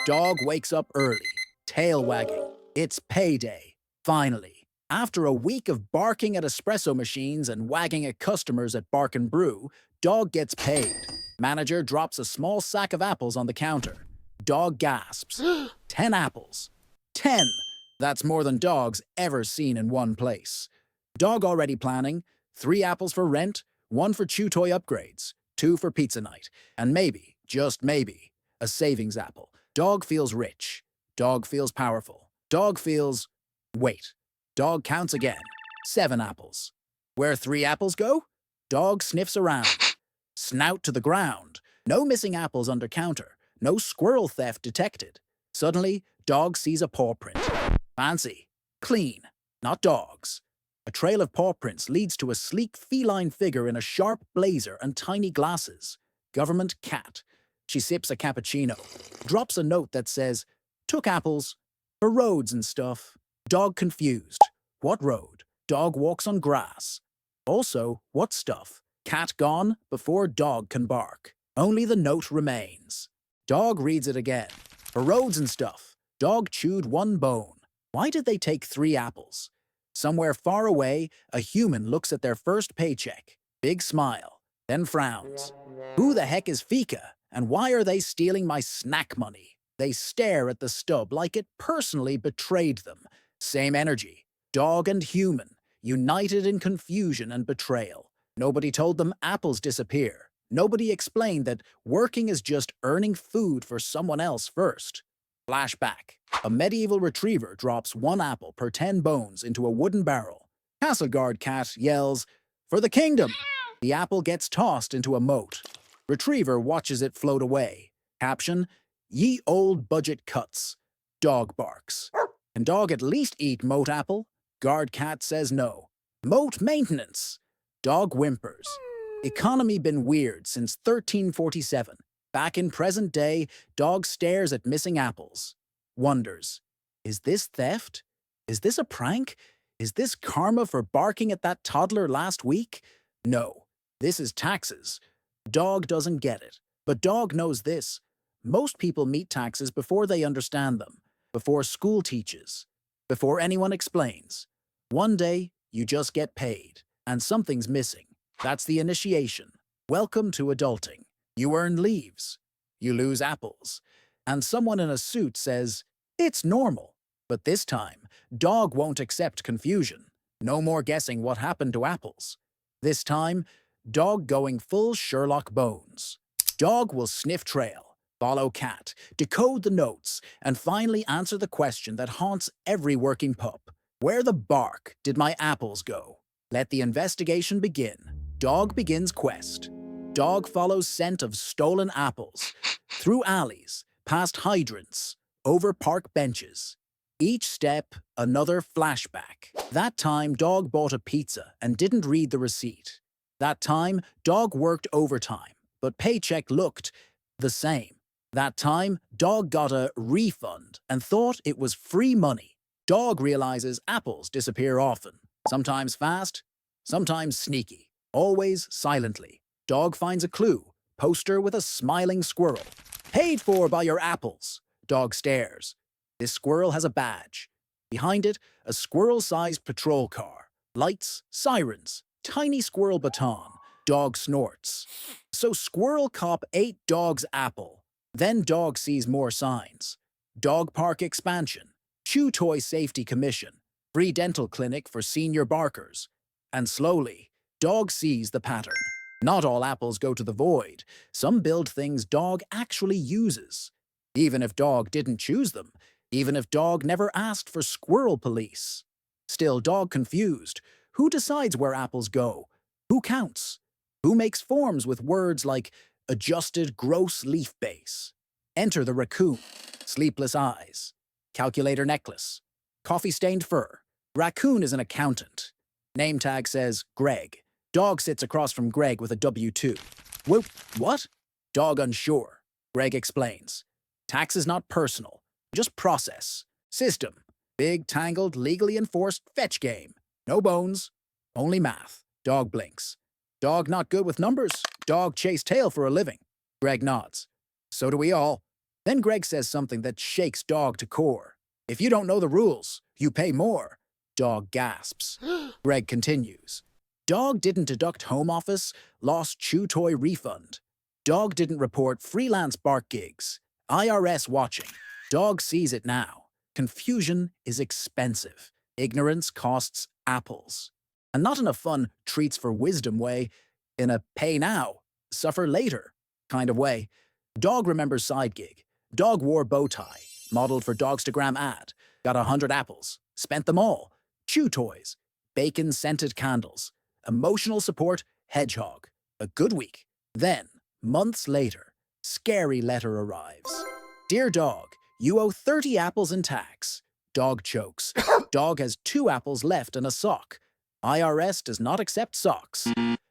Dog wakes up early, tail wagging. It's payday. Finally, after a week of barking at espresso machines and wagging at customers at Bark and Brew, Dog gets paid. Manager drops a small sack of apples on the counter. Dog gasps. 10 apples. 10! That's more than Dog's ever seen in one place. Dog already planning. 3 apples for rent, 1 for chew toy upgrades, 2 for pizza night, and maybe, just maybe, a savings apple. Dog feels rich. Dog feels powerful. Dog feels... Wait. Dog counts again. 7 apples. Where 3 apples go? Dog sniffs around. Snout to the ground. No missing apples under counter. No squirrel theft detected. Suddenly, Dog sees a paw print. Fancy. Clean. Not Dog's. A trail of paw prints leads to a sleek feline figure in a sharp blazer and tiny glasses. Government cat. She sips a cappuccino. Drops a note that says, "Took apples. For roads and stuff." Dog confused. What road? Dog walks on grass. Also, what stuff? Cat gone before Dog can bark. Only the note remains. Dog reads it again. For roads and stuff. Dog chewed 1 bone. Why did they take 3 apples? Somewhere far away, a human looks at their first paycheck. Big smile, then frowns. Who the heck is Fika? And why are they stealing my snack money? They stare at the stub like it personally betrayed them. Same energy. Dog and human, united in confusion and betrayal. Nobody told them apples disappear. Nobody explained that working is just earning food for someone else first. Flashback. A medieval retriever drops 1 apple per 10 bones into a wooden barrel. Castle guard cat yells, "For the kingdom!" The apple gets tossed into a moat. Retriever watches it float away. Caption, "Ye old budget cuts." Dog barks. Can Dog at least eat moat apple? Guard cat says no. Moat maintenance. Dog whimpers. Economy been weird since 1347. Back in present day, Dog stares at missing apples. Wonders, is this theft? Is this a prank? Is this karma for barking at that toddler last week? No, this is taxes. Dog doesn't get it, but Dog knows this. Most people meet taxes before they understand them, before school teaches, before anyone explains. One day, you just get paid, and something's missing. That's the initiation. Welcome to adulting. You earn leaves. You lose apples. And someone in a suit says, "It's normal." But this time, Dog won't accept confusion. No more guessing what happened to apples. This time, Dog going full Sherlock Bones. Dog will sniff trail, follow cat, decode the notes, and finally answer the question that haunts every working pup. Where the bark did my apples go? Let the investigation begin. Dog begins quest. Dog follows scent of stolen apples, through alleys, past hydrants, over park benches. Each step, another flashback. That time, Dog bought a pizza and didn't read the receipt. That time, Dog worked overtime, but paycheck looked the same. That time, Dog got a refund and thought it was free money. Dog realizes apples disappear often, sometimes fast, sometimes sneaky, always silently. Dog finds a clue, poster with a smiling squirrel. "Paid for by your apples." Dog stares. This squirrel has a badge. Behind it, a squirrel-sized patrol car. Lights, sirens, tiny squirrel baton. Dog snorts. So Squirrel Cop ate Dog's apple. Then Dog sees more signs. Dog park expansion. Chew toy safety commission. Free dental clinic for senior barkers. And slowly, Dog sees the pattern. Not all apples go to the void. Some build things Dog actually uses. Even if Dog didn't choose them. Even if Dog never asked for squirrel police. Still, Dog confused. Who decides where apples go? Who counts? Who makes forms with words like adjusted gross leaf base? Enter the raccoon. Sleepless eyes. Calculator necklace. Coffee-stained fur. Raccoon is an accountant. Name tag says Greg. Dog sits across from Greg with a W-2. What? Dog unsure. Greg explains. Tax is not personal, just process. System. Big, tangled, legally enforced fetch game. No bones, only math. Dog blinks. Dog not good with numbers. Dog chase tail for a living. Greg nods. So do we all. Then Greg says something that shakes Dog to core. If you don't know the rules, you pay more. Dog gasps. Greg continues. Dog didn't deduct home office, lost chew toy refund. Dog didn't report freelance bark gigs. IRS watching. Dog sees it now. Confusion is expensive. Ignorance costs apples. And not in a fun treats for wisdom way, in a pay now, suffer later kind of way. Dog remembers side gig. Dog wore bow tie, modeled for Dogstagram ad, got 100 apples, spent them all. Chew toys, bacon-scented candles, emotional support, hedgehog. A good week. Then, months later, scary letter arrives. Dear Dog, you owe 30 apples in tax. Dog chokes. Dog has 2 apples left and a sock. IRS does not accept socks.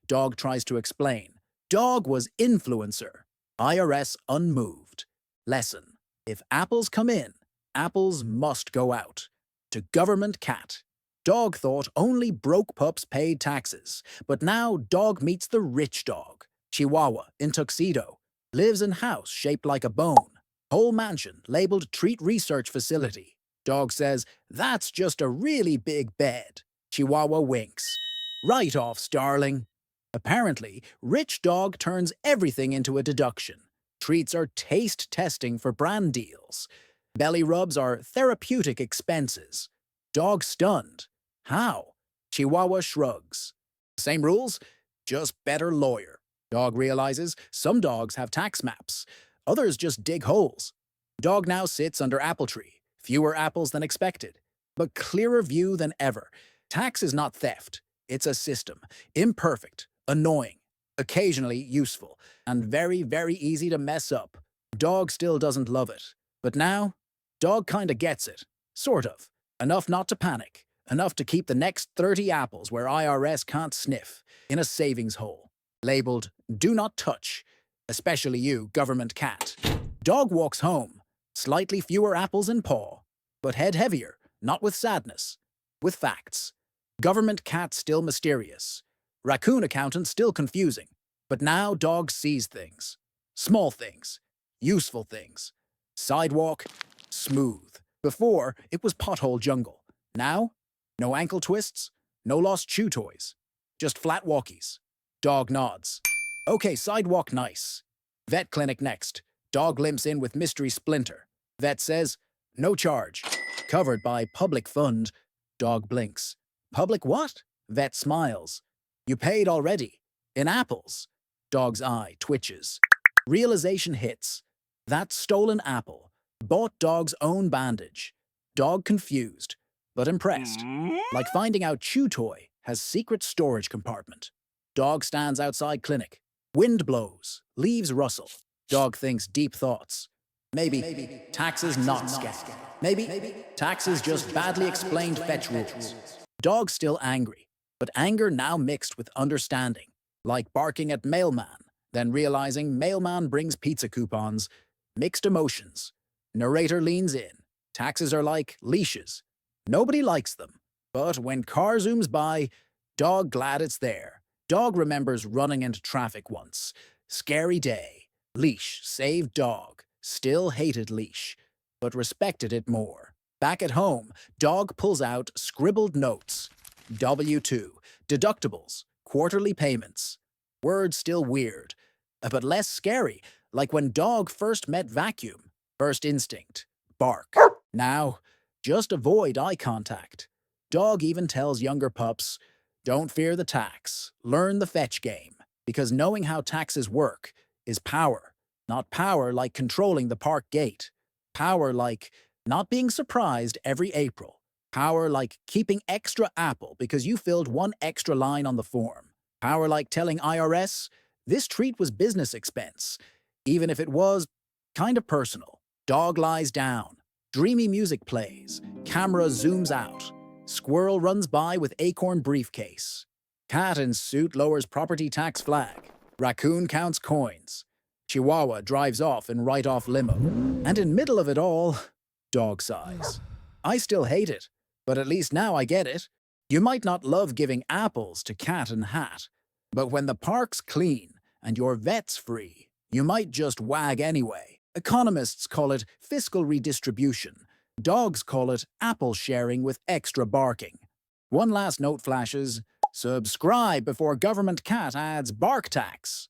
Dog tries to explain. Dog was influencer. IRS unmoved. Lesson. If apples come in, apples must go out. To government cat. Dog thought only broke pups paid taxes, but now Dog meets the rich dog. Chihuahua in tuxedo. Lives in house shaped like a bone. Whole mansion labeled treat research facility. Dog says, that's just a really big bed. Chihuahua winks. Right off, starling. Apparently, rich dog turns everything into a deduction. Treats are taste testing for brand deals. Belly rubs are therapeutic expenses. Dog stunned. How? Chihuahua shrugs. Same rules, just better lawyer. Dog realizes some dogs have tax maps. Others just dig holes. Dog now sits under apple tree. Fewer apples than expected, but clearer view than ever. Tax is not theft. It's a system. Imperfect, annoying, occasionally useful, and very, very easy to mess up. Dog still doesn't love it. But now, Dog kinda gets it. Sort of. Enough not to panic. Enough to keep the next 30 apples where IRS can't sniff, in a savings hole. Labeled, do not touch. Especially you, government cat. Dog walks home. Slightly fewer apples in paw. But head heavier, not with sadness. With facts. Government cat still mysterious. Raccoon accountant still confusing. But now Dog sees things. Small things. Useful things. Sidewalk, smooth. Before, it was pothole jungle. Now, no ankle twists, no lost chew toys. Just flat walkies. Dog nods. Okay, sidewalk nice. Vet clinic next. Dog limps in with mystery splinter. Vet says, no charge. Covered by public fund. Dog blinks. Public what? Vet smiles. You paid already. In apples. Dog's eye twitches. Realization hits. That stolen apple. Bought Dog's own bandage. Dog confused, but impressed. Like finding out chew toy has secret storage compartment. Dog stands outside clinic. Wind blows. Leaves rustle. Dog thinks deep thoughts. Maybe taxes not scam. Maybe taxes just badly explained fetch rules. Dog still angry, but anger now mixed with understanding. Like barking at mailman, then realizing mailman brings pizza coupons. Mixed emotions. Narrator leans in. Taxes are like leashes. Nobody likes them. But when car zooms by, Dog glad it's there. Dog remembers running into traffic once. Scary day. Leash saved Dog. Still hated leash, but respected it more. Back at home, Dog pulls out scribbled notes. W-2, deductibles, quarterly payments. Words still weird, but less scary, like when Dog first met vacuum. First instinct, bark. Now, just avoid eye contact. Dog even tells younger pups, don't fear the tax, learn the fetch game, because knowing how taxes work is power. Not power like controlling the park gate. Power like not being surprised every April. Power like keeping extra apple because you filled one extra line on the form. Power like telling IRS, this treat was business expense, even if it was kind of personal. Dog lies down. Dreamy music plays. Camera zooms out. Squirrel runs by with acorn briefcase. Cat in suit lowers property tax flag. Raccoon counts coins. Chihuahua drives off in write-off limo. And in middle of it all, Dog sighs. I still hate it, but at least now I get it. You might not love giving apples to cat and hat, but when the park's clean and your vet's free, you might just wag anyway. Economists call it fiscal redistribution. Dogs call it apple sharing with extra barking. One last note flashes: subscribe before government cat adds bark tax.